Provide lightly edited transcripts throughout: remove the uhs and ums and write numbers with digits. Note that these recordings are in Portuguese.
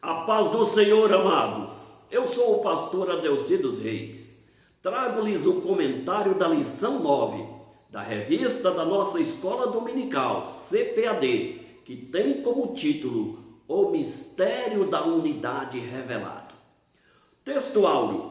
A paz do Senhor, amados. Eu sou o pastor Adelci dos Reis. Trago-lhes o comentário da lição 9 da revista da nossa escola dominical, CPAD, que tem como título O Mistério da Unidade Revelado. Texto áureo,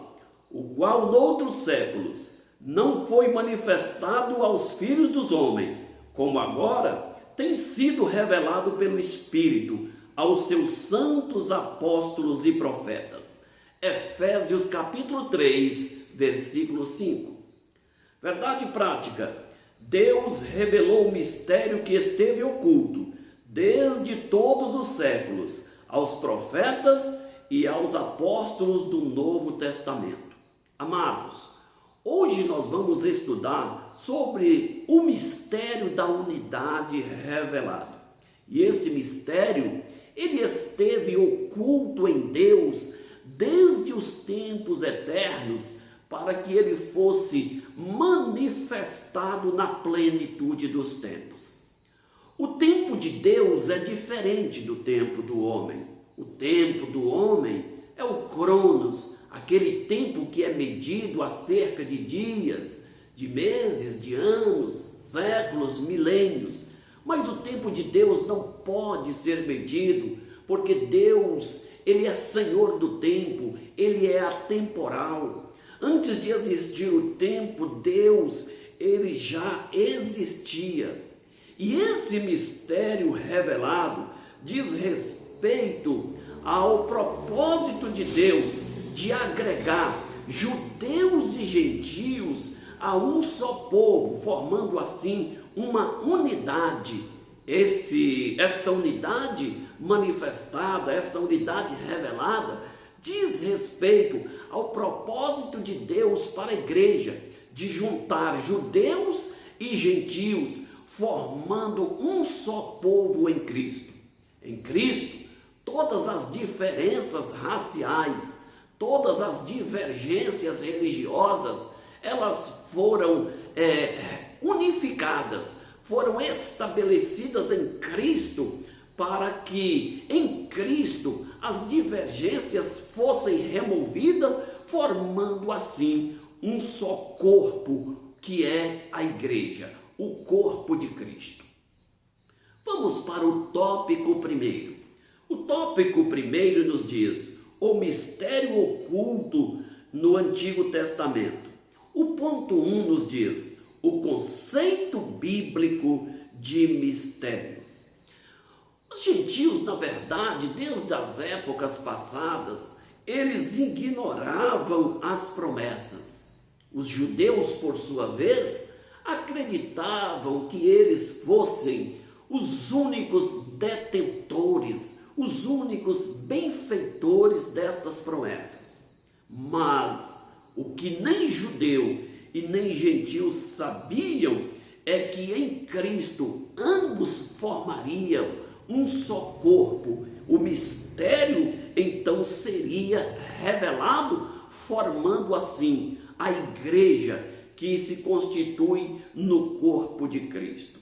o qual noutros séculos não foi manifestado aos filhos dos homens, como agora tem sido revelado pelo Espírito aos seus santos apóstolos e profetas. Efésios capítulo 3, versículo 5. Verdade prática: Deus revelou o mistério que esteve oculto desde todos os séculos aos profetas e aos apóstolos do Novo Testamento. Amados, hoje nós vamos estudar sobre o mistério da unidade revelada. E esse mistério, ele esteve oculto em Deus desde os tempos eternos, para que ele fosse manifestado na plenitude dos tempos. O tempo de Deus é diferente do tempo do homem. O tempo do homem é o Cronos, aquele tempo que é medido acerca de dias, de meses, de anos, séculos, milênios. Mas o tempo de Deus não pode ser medido, porque Deus, ele é Senhor do tempo, ele é atemporal. Antes de existir o tempo, Deus, ele já existia. E esse mistério revelado diz respeito ao propósito de Deus de agregar judeus e gentios a um só povo, formando assim uma unidade. Esta unidade manifestada, essa unidade revelada, diz respeito ao propósito de Deus para a igreja, de juntar judeus e gentios, formando um só povo em Cristo. Em Cristo, todas as diferenças raciais, todas as divergências religiosas, elas foram unificadas, foram estabelecidas em Cristo, para que em Cristo as divergências fossem removidas, formando assim um só corpo, que é a igreja, o corpo de Cristo. Vamos para o tópico primeiro. O tópico primeiro nos diz o mistério oculto no Antigo Testamento. O ponto 1 nos diz o conceito bíblico de mistérios. Os gentios, na verdade, desde as épocas passadas, eles ignoravam as promessas. Os judeus, por sua vez, acreditavam que eles fossem os únicos detentores, os únicos benfeitores destas promessas. Mas o que nem judeu e nem gentios sabiam é que em Cristo ambos formariam um só corpo. O mistério então seria revelado, formando assim a igreja que se constitui no corpo de Cristo.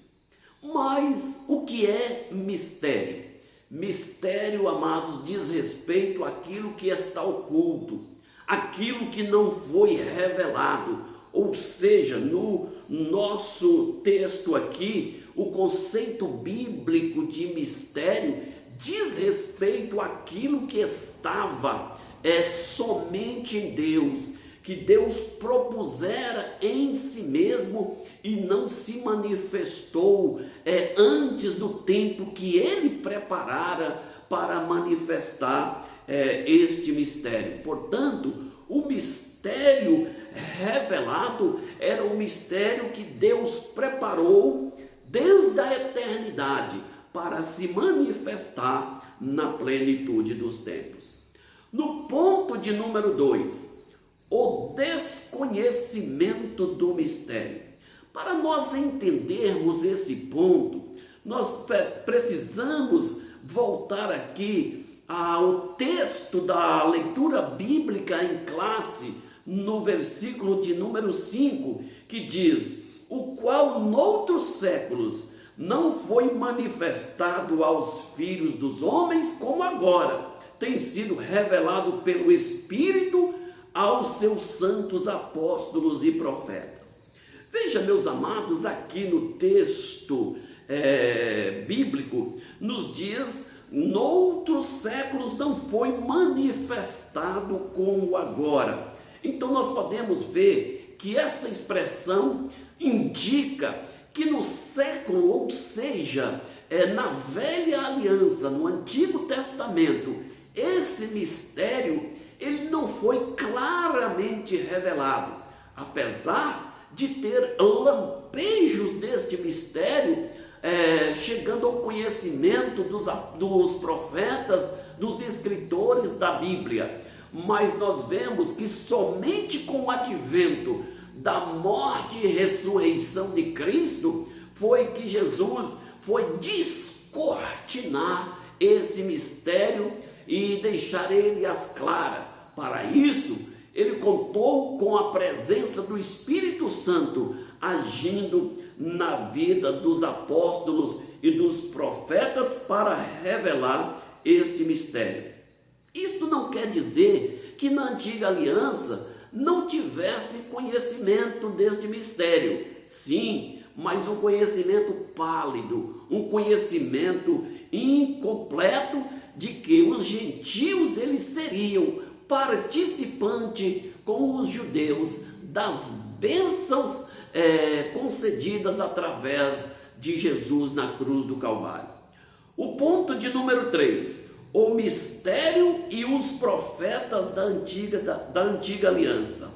Mas o que é mistério? Mistério, amados, diz respeito àquilo que está oculto, aquilo que não foi revelado. Ou seja, no nosso texto aqui, o conceito bíblico de mistério diz respeito àquilo que estava somente em Deus, que Deus propusera em si mesmo e não se manifestou antes do tempo que ele preparara para manifestar este mistério. Portanto, o mistério revelado era um mistério que Deus preparou desde a eternidade para se manifestar na plenitude dos tempos. No ponto de número 2, o desconhecimento do mistério. Para nós entendermos esse ponto, nós precisamos voltar aqui ao texto da leitura bíblica em classe, no versículo de número 5, que diz: o qual noutros séculos não foi manifestado aos filhos dos homens como agora tem sido revelado pelo Espírito aos seus santos apóstolos e profetas. Veja, meus amados, aqui no texto bíblico, nos diz, noutros séculos não foi manifestado como agora. Então nós podemos ver que esta expressão indica que no século, ou seja, na velha aliança, no Antigo Testamento, esse mistério ele não foi claramente revelado, apesar de ter lampejos deste mistério chegando ao conhecimento dos profetas, dos escritores da Bíblia. Mas nós vemos que somente com o advento da morte e ressurreição de Cristo foi que Jesus foi descortinar esse mistério e deixar ele às claras. Para isso, ele contou com a presença do Espírito Santo agindo na vida dos apóstolos e dos profetas para revelar este mistério. Isto não quer dizer que na antiga aliança não tivesse conhecimento deste mistério. Sim, mas um conhecimento pálido, um conhecimento incompleto de que os gentios eles seriam participantes com os judeus das bênçãos concedidas através de Jesus na cruz do Calvário. O ponto de número 3, o mistério e os profetas da antiga aliança.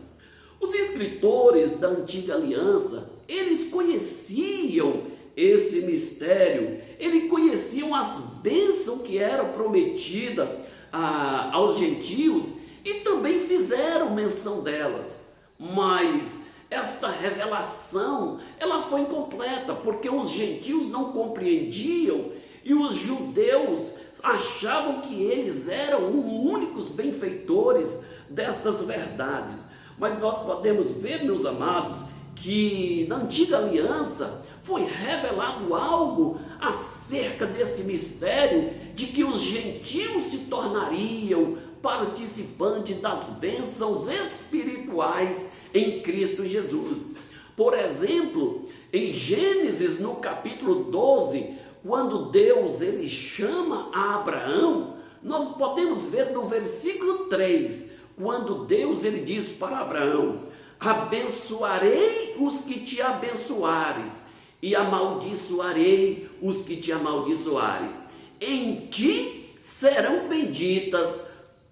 Os escritores da antiga aliança, eles conheciam esse mistério, eles conheciam as bênçãos que eram prometidas aos gentios e também fizeram menção delas, mas esta revelação ela foi incompleta, porque os gentios não compreendiam e os judeus achavam que eles eram os únicos benfeitores destas verdades. Mas nós podemos ver, meus amados, que na antiga aliança foi revelado algo acerca deste mistério de que os gentios se tornariam participantes das bênçãos espirituais em Cristo Jesus. Por exemplo, em Gênesis, no capítulo 12, quando Deus ele chama a Abraão, nós podemos ver no versículo 3, quando Deus ele diz para Abraão: abençoarei os que te abençoares e amaldiçoarei os que te amaldiçoares. Em ti serão benditas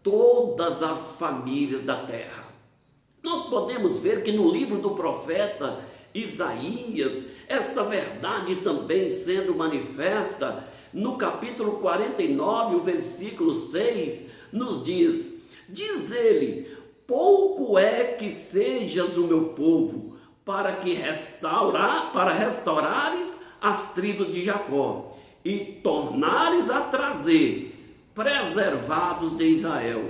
todas as famílias da terra. Nós podemos ver que no livro do profeta Isaías, esta verdade também sendo manifesta, no capítulo 49, o versículo 6, nos diz ele: pouco é que sejas o meu povo, para restaurares as tribos de Jacó, e tornares a trazer preservados de Israel.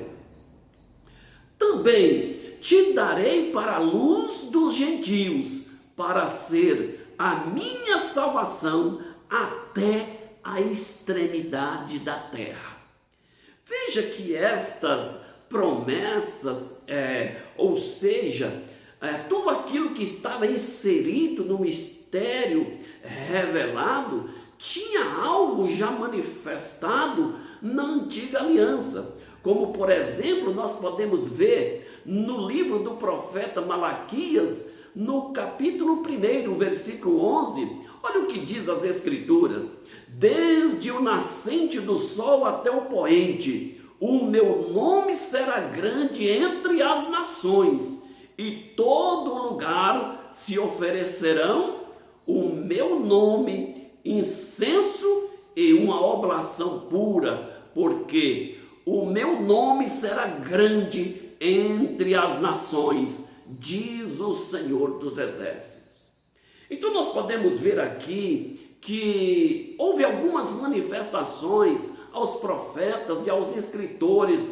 Também te darei para a luz dos gentios, para ser a minha salvação até a extremidade da terra. Veja que estas promessas, ou seja, tudo aquilo que estava inserido no mistério revelado, tinha algo já manifestado na antiga aliança. Como, por exemplo, nós podemos ver no livro do profeta Malaquias, no capítulo 1, versículo 11, olha o que diz as Escrituras: desde o nascente do sol até o poente, o meu nome será grande entre as nações, e todo lugar se oferecerão o meu nome, incenso e uma oblação pura, porque o meu nome será grande entre as nações, diz o Senhor dos Exércitos. Então nós podemos ver aqui que houve algumas manifestações aos profetas e aos escritores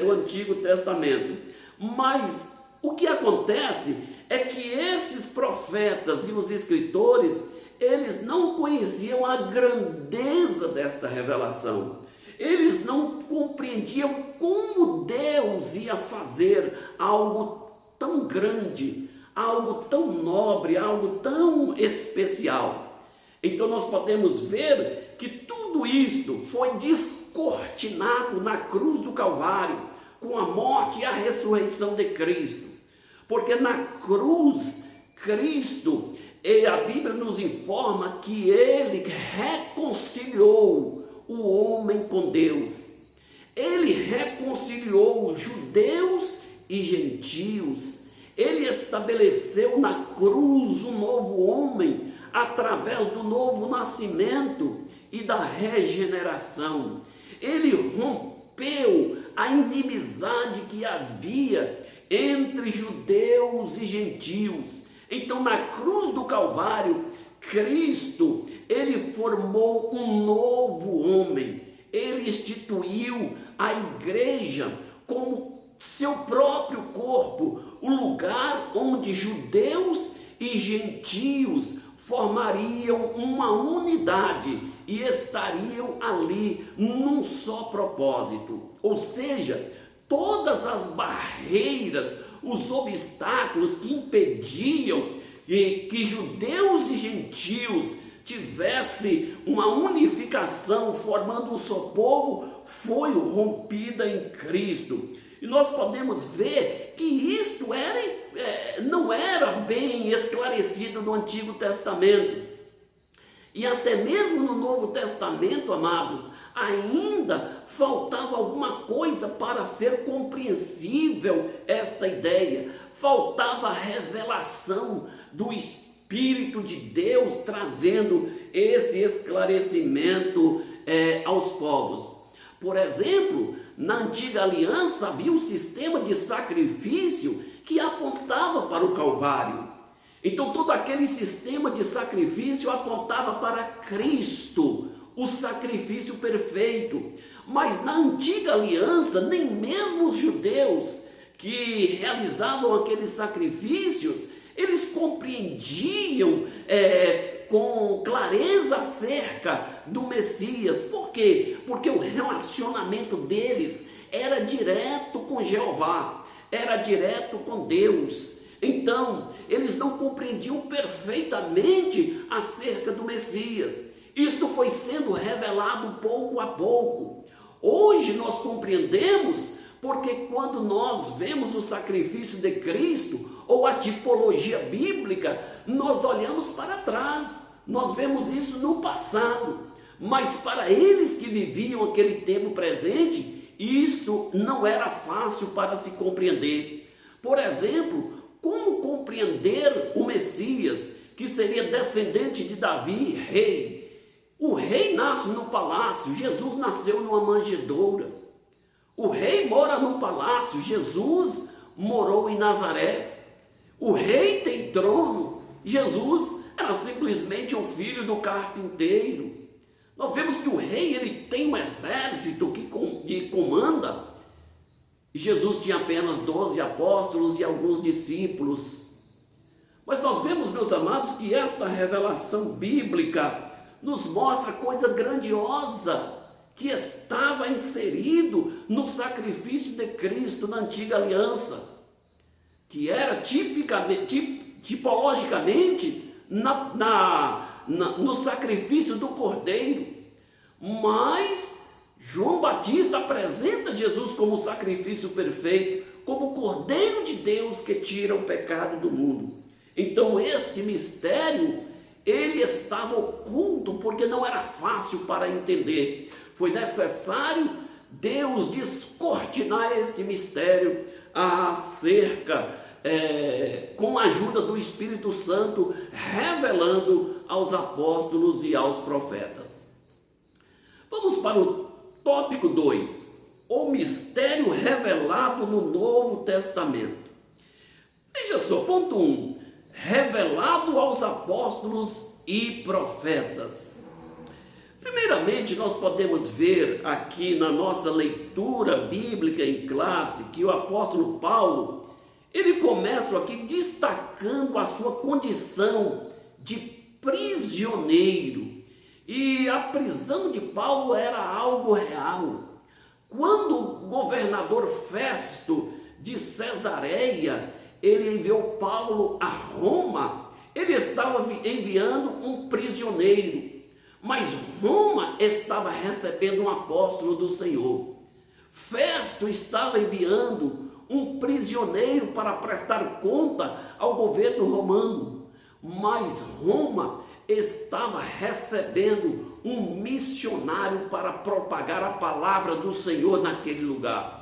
do Antigo Testamento, mas o que acontece é que esses profetas e os escritores, eles não conheciam a grandeza desta revelação, eles não compreendiam compreendiam como Deus ia fazer algo tão grande, algo tão nobre, algo tão especial. Então nós podemos ver que tudo isto foi descortinado na cruz do Calvário, com a morte e a ressurreição de Cristo. Porque na cruz, Cristo, e a Bíblia nos informa que ele reconciliou o homem com Deus. Ele reconciliou judeus e gentios. Ele estabeleceu na cruz um novo homem através do novo nascimento e da regeneração. Ele rompeu a inimizade que havia entre judeus e gentios. Então, na cruz do Calvário, Cristo, ele formou um novo homem. Ele instituiu a igreja como seu próprio corpo, o lugar onde judeus e gentios formariam uma unidade e estariam ali num só propósito. Ou seja, todas as barreiras, os obstáculos que impediam que judeus e gentios tivessem uma unificação, formando um só povo, foi rompida em Cristo. E nós podemos ver que isto não era bem esclarecido no Antigo Testamento. E até mesmo no Novo Testamento, amados, ainda faltava alguma coisa para ser compreensível esta ideia. Faltava a revelação do Espírito de Deus trazendo esse esclarecimento aos povos. Por exemplo, na antiga aliança havia um sistema de sacrifício que apontava para o Calvário. Então todo aquele sistema de sacrifício apontava para Cristo, o sacrifício perfeito. Mas na antiga aliança, nem mesmo os judeus que realizavam aqueles sacrifícios, eles compreendiam com clareza acerca do Messias. Por quê? Porque o relacionamento deles era direto com Jeová, era direto com Deus. Então, eles não compreendiam perfeitamente acerca do Messias. Isto foi sendo revelado pouco a pouco. Hoje nós compreendemos porque quando nós vemos o sacrifício de Cristo ou a tipologia bíblica, nós olhamos para trás, nós vemos isso no passado. Mas para eles que viviam aquele tempo presente, isto não era fácil para se compreender. Por exemplo, como compreender o Messias, que seria descendente de Davi, rei? O rei nasce no palácio, Jesus nasceu numa manjedoura. O rei mora no palácio, Jesus morou em Nazaré. O rei tem trono, Jesus era simplesmente um filho do carpinteiro. Nós vemos que o rei ele tem um exército que comanda. E Jesus tinha apenas 12 apóstolos e alguns discípulos. Mas nós vemos, meus amados, que esta revelação bíblica nos mostra coisa grandiosa que estava inserido no sacrifício de Cristo na antiga aliança, que era tipologicamente no sacrifício do Cordeiro. Mas João Batista apresenta Jesus como sacrifício perfeito, como o Cordeiro de Deus que tira o pecado do mundo. Então este mistério, ele estava oculto porque não era fácil para entender. Foi necessário Deus descortinar este mistério com a ajuda do Espírito Santo, revelando aos apóstolos e aos profetas. Vamos para o tópico 2, o mistério revelado no Novo Testamento. Veja só, ponto 1, revelado aos apóstolos e profetas. Primeiramente, nós podemos ver aqui na nossa leitura bíblica em classe que o apóstolo Paulo, ele começa aqui destacando a sua condição de prisioneiro. E a prisão de Paulo era algo real. Quando governador Festo de Cesareia, ele enviou Paulo a Roma. Ele estava enviando um prisioneiro, mas Roma estava recebendo um apóstolo do Senhor. Festo estava enviando um prisioneiro para prestar conta ao governo romano, mas Roma estava recebendo um missionário para propagar a palavra do Senhor naquele lugar.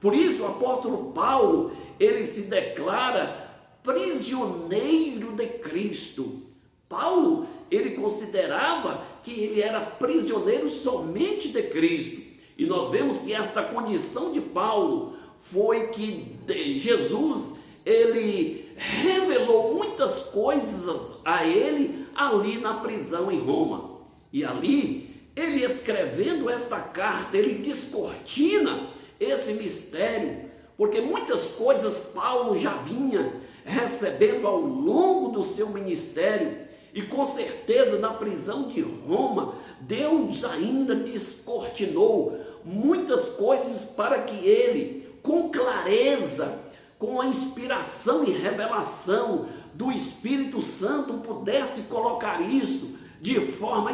Por isso o apóstolo Paulo, ele se declara prisioneiro de Cristo. Paulo, ele considerava que ele era prisioneiro somente de Cristo. E nós vemos que esta condição de Paulo foi que Jesus, ele revelou muitas coisas a ele ali na prisão em Roma. E ali, ele escrevendo esta carta, ele descortina esse mistério, porque muitas coisas Paulo já vinha recebendo ao longo do seu ministério, e com certeza na prisão de Roma, Deus ainda descortinou muitas coisas para que ele, com clareza, com a inspiração e revelação do Espírito Santo, pudesse colocar isto de forma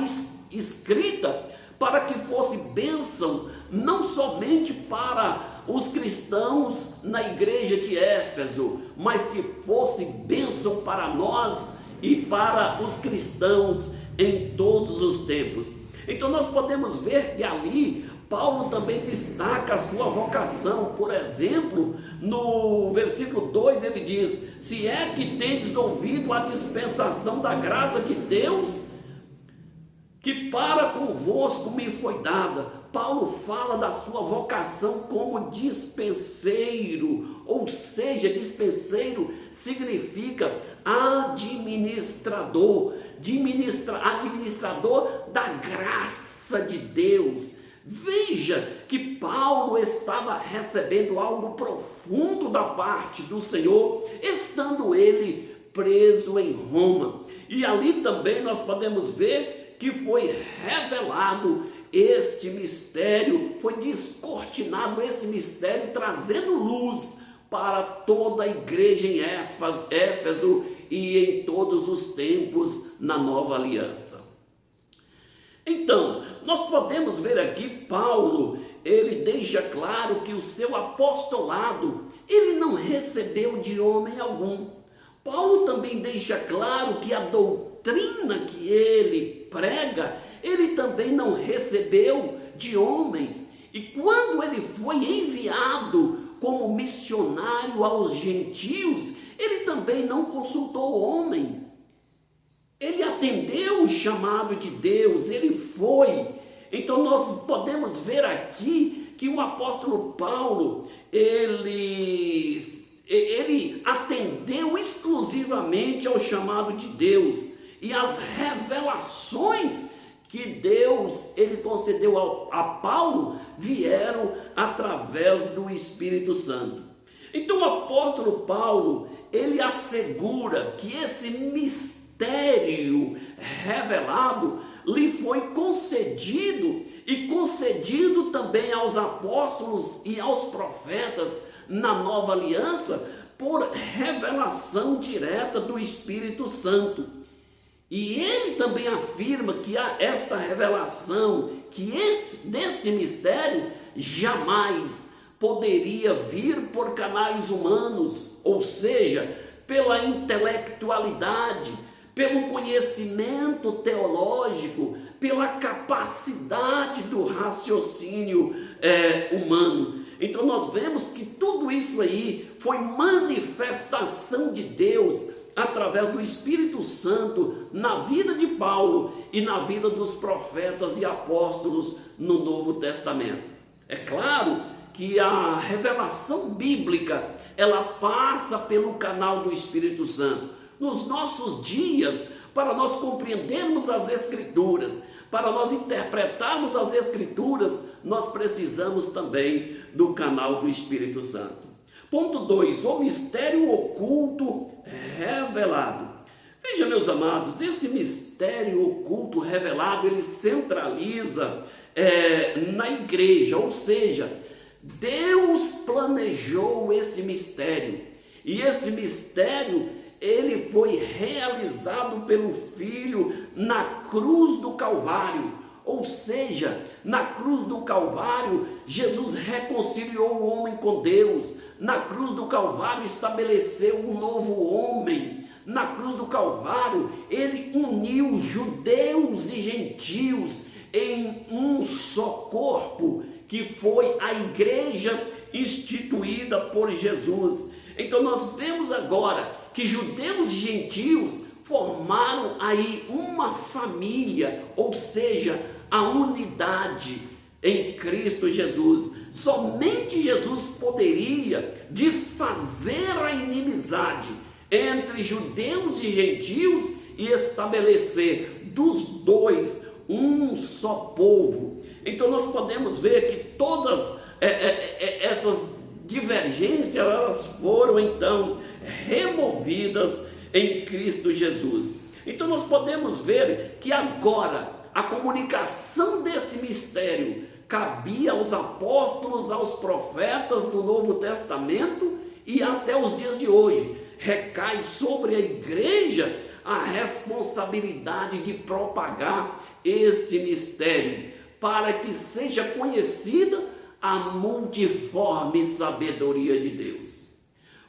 escrita, para que fosse bênção não somente para os cristãos na igreja de Éfeso, mas que fosse bênção para nós e para os cristãos em todos os tempos. Então nós podemos ver que ali Paulo também destaca a sua vocação. Por exemplo, no versículo 2 ele diz: se é que tendes ouvido a dispensação da graça de Deus, que para convosco me foi dada. Paulo fala da sua vocação como dispenseiro, ou seja, dispenseiro significa administrador, administrador da graça de Deus. Veja que Paulo estava recebendo algo profundo da parte do Senhor, estando ele preso em Roma. E ali também nós podemos ver que foi revelado este mistério, foi descortinado esse mistério, trazendo luz para toda a igreja em Éfeso e em todos os tempos na nova aliança. Então, nós podemos ver aqui Paulo, ele deixa claro que o seu apostolado, ele não recebeu de homem algum. Paulo também deixa claro que a doutrina que ele prega, ele também não recebeu de homens. E quando ele foi enviado como missionário aos gentios, ele também não consultou homem. Ele atendeu o chamado de Deus, ele foi. Então nós podemos ver aqui que o apóstolo Paulo, ele atendeu exclusivamente ao chamado de Deus, e as revelações que Deus ele concedeu a Paulo vieram através do Espírito Santo. Então o apóstolo Paulo, ele assegura que esse mistério revelado lhe foi concedido, e concedido também aos apóstolos e aos profetas na nova aliança, por revelação direta do Espírito Santo. E ele também afirma que esta revelação, deste mistério, jamais poderia vir por canais humanos, ou seja, pela intelectualidade, pelo conhecimento teológico, pela capacidade do raciocínio humano. Então nós vemos que tudo isso aí foi manifestação de Deus através do Espírito Santo na vida de Paulo e na vida dos profetas e apóstolos no Novo Testamento. É claro que a revelação bíblica, ela passa pelo canal do Espírito Santo. Nos nossos dias, para nós compreendermos as Escrituras, para nós interpretarmos as Escrituras, nós precisamos também do canal do Espírito Santo. Ponto 2, o mistério oculto revelado. Veja, meus amados, esse mistério oculto revelado, ele centraliza na igreja, ou seja, Deus planejou esse mistério, e esse mistério ele foi realizado pelo Filho na cruz do Calvário. Ou seja, na cruz do Calvário, Jesus reconciliou o homem com Deus. Na cruz do Calvário estabeleceu um novo homem. Na cruz do Calvário, ele uniu judeus e gentios em um só corpo, que foi a igreja instituída por Jesus. Então nós vemos agora que judeus e gentios formaram aí uma família, ou seja, a unidade em Cristo Jesus. Somente Jesus poderia desfazer a inimizade entre judeus e gentios e estabelecer dos dois um só povo. Então nós podemos ver que todas essas divergências elas foram então removidas em Cristo Jesus. Então nós podemos ver que agora a comunicação deste mistério cabia aos apóstolos, aos profetas do Novo Testamento e até os dias de hoje. Recai sobre a igreja a responsabilidade de propagar este mistério, para que seja conhecida a multiforme sabedoria de Deus.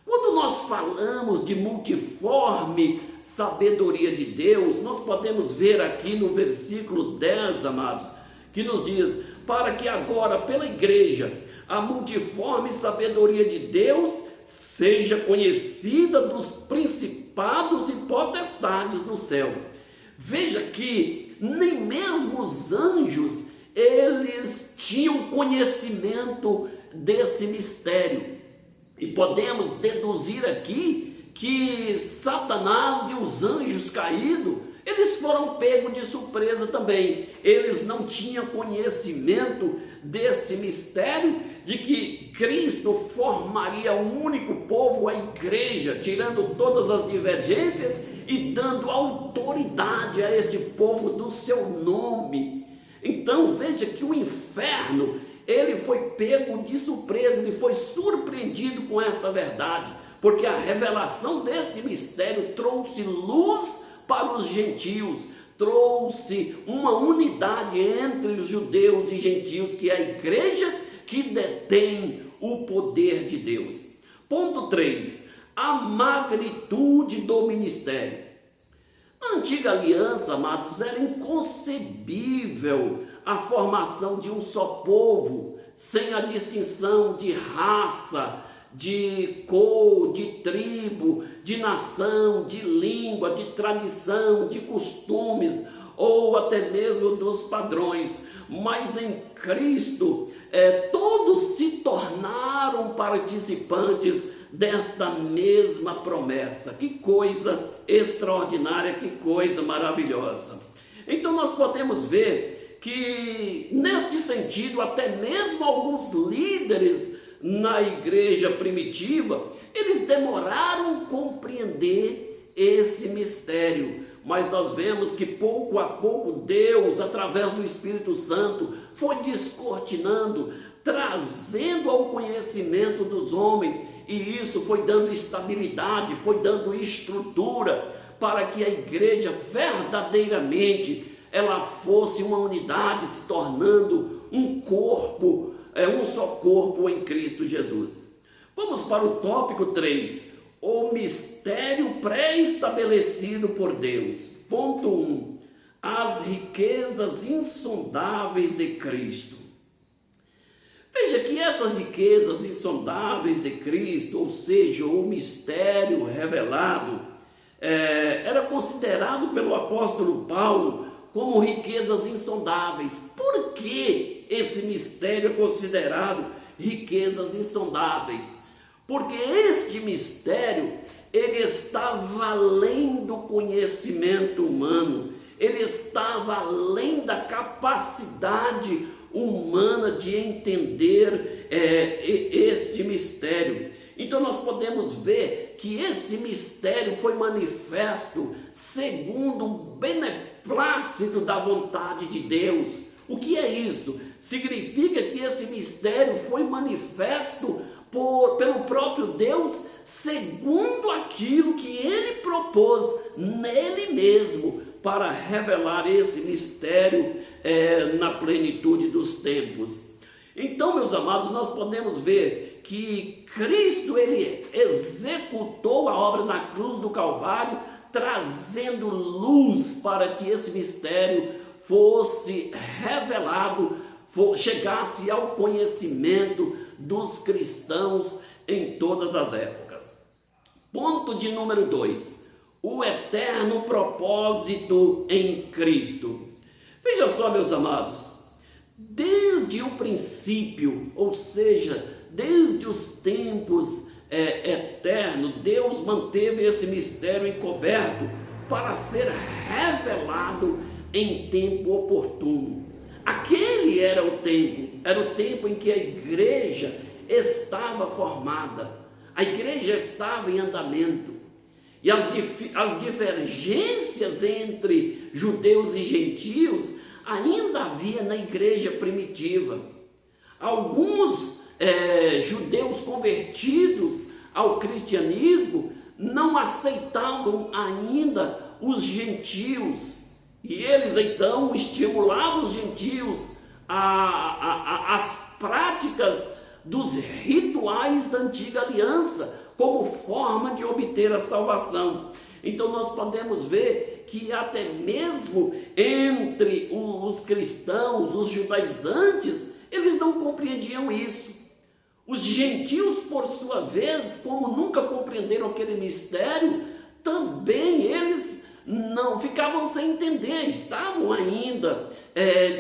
Quando nós falamos de multiforme sabedoria de Deus, nós podemos ver aqui no versículo 10, amados, que nos diz: para que agora pela igreja a multiforme sabedoria de Deus seja conhecida dos principados e potestades no céu. Veja que nem mesmo os anjos eles tinham conhecimento desse mistério. E podemos deduzir aqui que Satanás e os anjos caídos, eles foram pegos de surpresa também. Eles não tinham conhecimento desse mistério de que Cristo formaria um único povo, a igreja, tirando todas as divergências e dando autoridade a este povo do seu nome. Então veja que o inferno, ele foi pego de surpresa, ele foi surpreendido com esta verdade, porque a revelação deste mistério trouxe luz para os gentios, trouxe uma unidade entre os judeus e gentios, que é a igreja que detém o poder de Deus. Ponto 3. A magnitude do ministério. Na antiga aliança, amados, era inconcebível a formação de um só povo, sem a distinção de raça, de cor, de tribo, de nação, de língua, de tradição, de costumes, ou até mesmo dos padrões. Mas em Cristo, todos se tornaram participantes desta mesma promessa. Que coisa extraordinária, que coisa maravilhosa. Então nós podemos ver que neste sentido, até mesmo alguns líderes na igreja primitiva, eles demoraram a compreender esse mistério, mas nós vemos que pouco a pouco Deus, através do Espírito Santo, foi descortinando, trazendo ao conhecimento dos homens, e isso foi dando estabilidade, foi dando estrutura para que a igreja verdadeiramente ela fosse uma unidade, se tornando um corpo, um só corpo em Cristo Jesus. Vamos para o tópico 3, o mistério pré-estabelecido por Deus. Ponto 1, as riquezas insondáveis de Cristo. Veja que essas riquezas insondáveis de Cristo, ou seja, o mistério revelado, era considerado pelo apóstolo Paulo como riquezas insondáveis. Por que esse mistério é considerado riquezas insondáveis? Porque este mistério, ele estava além do conhecimento humano, ele estava além da capacidade humana de entender este mistério. Então nós podemos ver que este mistério foi manifesto segundo o beneplácito da vontade de Deus. O que é isso? significa que esse mistério foi manifesto pelo próprio Deus, segundo aquilo que ele propôs nele mesmo, para revelar esse mistério na plenitude dos tempos. Então, meus amados, nós podemos ver que Cristo, ele executou a obra na cruz do Calvário, trazendo luz para que esse mistério fosse revelado, chegasse ao conhecimento dos cristãos em todas as épocas. Ponto de número 2, o eterno propósito em Cristo. Veja só, meus amados, desde o princípio, ou seja, desde os tempos eternos, Deus manteve esse mistério encoberto para ser revelado em tempo oportuno. Aquele era o tempo em que a igreja estava formada, a igreja estava em andamento, e as divergências entre judeus e gentios ainda havia na igreja primitiva. Alguns judeus convertidos ao cristianismo não aceitavam ainda os gentios, e eles então estimulavam os gentios às práticas dos rituais da antiga aliança, como forma de obter a salvação. Então nós podemos ver que até mesmo entre os cristãos, os judaizantes, eles não compreendiam isso. Os gentios, por sua vez, como nunca compreenderam aquele mistério, também eles não ficavam sem entender, estavam ainda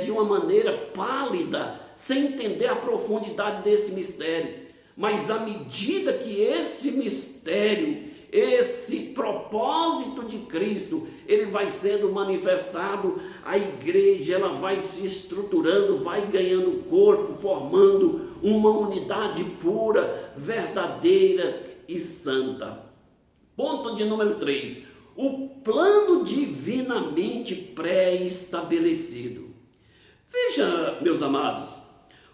de uma maneira pálida, sem entender a profundidade desse mistério. Mas à medida que esse mistério, esse propósito de Cristo, ele vai sendo manifestado, a igreja ela vai se estruturando, vai ganhando corpo, formando uma unidade pura, verdadeira e santa. Ponto de número 3, o plano divinamente pré-estabelecido. Veja, meus amados,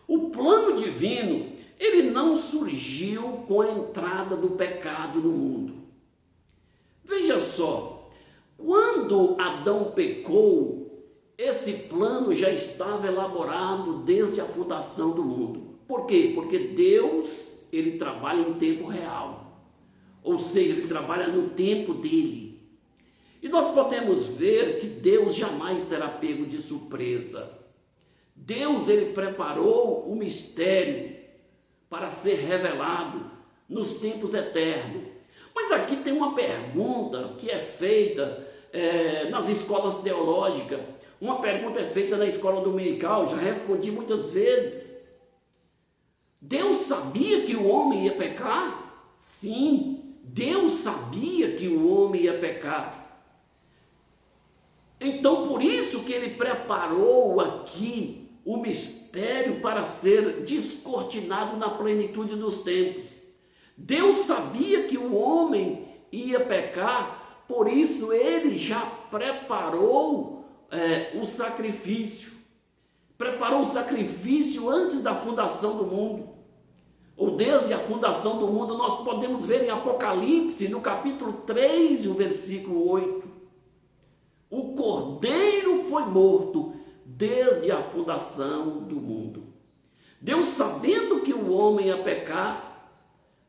o plano divino, ele não surgiu com a entrada do pecado no mundo. Veja só, quando Adão pecou, esse plano já estava elaborado desde a fundação do mundo. Por quê? Porque Deus, ele trabalha em tempo real, ou seja, ele trabalha no tempo dele. E nós podemos ver que Deus jamais será pego de surpresa. Deus, ele preparou o mistério para ser revelado nos tempos eternos. Mas aqui tem uma pergunta que é feita nas escolas teológicas, uma pergunta é feita na escola dominical, já respondi muitas vezes. Deus sabia que o homem ia pecar? Sim, Deus sabia que o homem ia pecar. Então, por isso que ele preparou aqui o mistério para ser descortinado na plenitude dos tempos. Deus sabia que o homem ia pecar, por isso ele já preparou o sacrifício. Preparou o sacrifício antes da fundação do mundo, ou desde a fundação do mundo. Nós podemos ver em Apocalipse, no capítulo 3, o versículo 8. O cordeiro foi morto desde a fundação do mundo. Deus, sabendo que o homem ia pecar,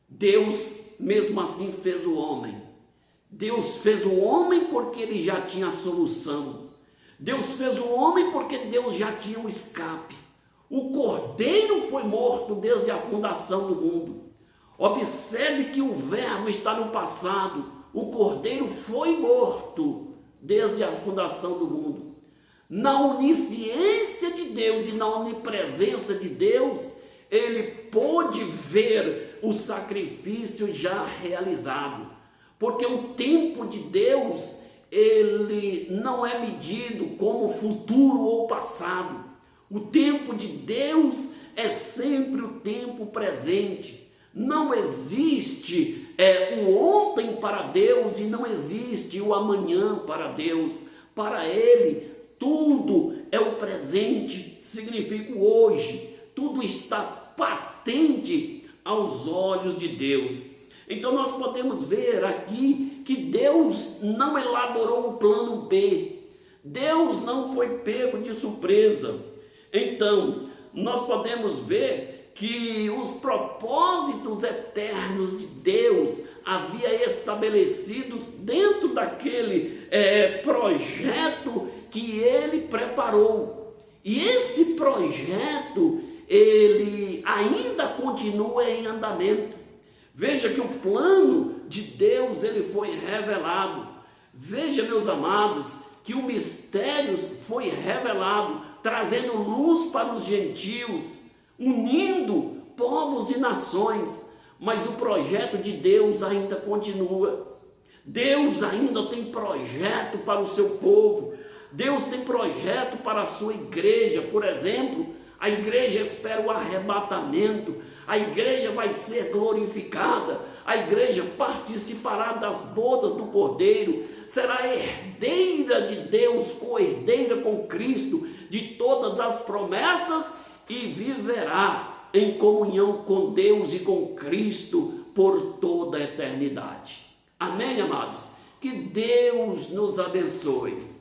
Deus mesmo assim fez o homem. Deus fez o homem porque ele já tinha a solução. Deus fez o homem porque Deus já tinha o escape. O cordeiro foi morto desde a fundação do mundo. Observe que o verbo está no passado. O cordeiro foi morto desde a fundação do mundo. Na onisciência de Deus e na onipresença de Deus, ele pôde ver o sacrifício já realizado. Porque o tempo de Deus, ele não é medido como futuro ou passado. O tempo de Deus é sempre o tempo presente. Não existe o ontem para Deus e não existe o amanhã para Deus. Para Ele, tudo é o presente, significa o hoje, tudo está patente aos olhos de Deus. Então nós podemos ver aqui que Deus não elaborou o plano B, Deus não foi pego de surpresa. Então nós podemos ver que os propósitos eternos de Deus havia estabelecidos dentro daquele projeto que ele preparou. E esse projeto, ele ainda continua em andamento. Veja que o plano de Deus, ele foi revelado. Veja, meus amados, que o mistério foi revelado, trazendo luz para os gentios, unindo povos e nações. Mas o projeto de Deus ainda continua. Deus ainda tem projeto para o seu povo. Deus tem projeto para a sua igreja. Por exemplo, a igreja espera o arrebatamento. A igreja vai ser glorificada. A igreja participará das bodas do Cordeiro. Será herdeira de Deus, co-herdeira com Cristo de todas as promessas e viverá em comunhão com Deus e com Cristo por toda a eternidade. Amém, amados? Que Deus nos abençoe.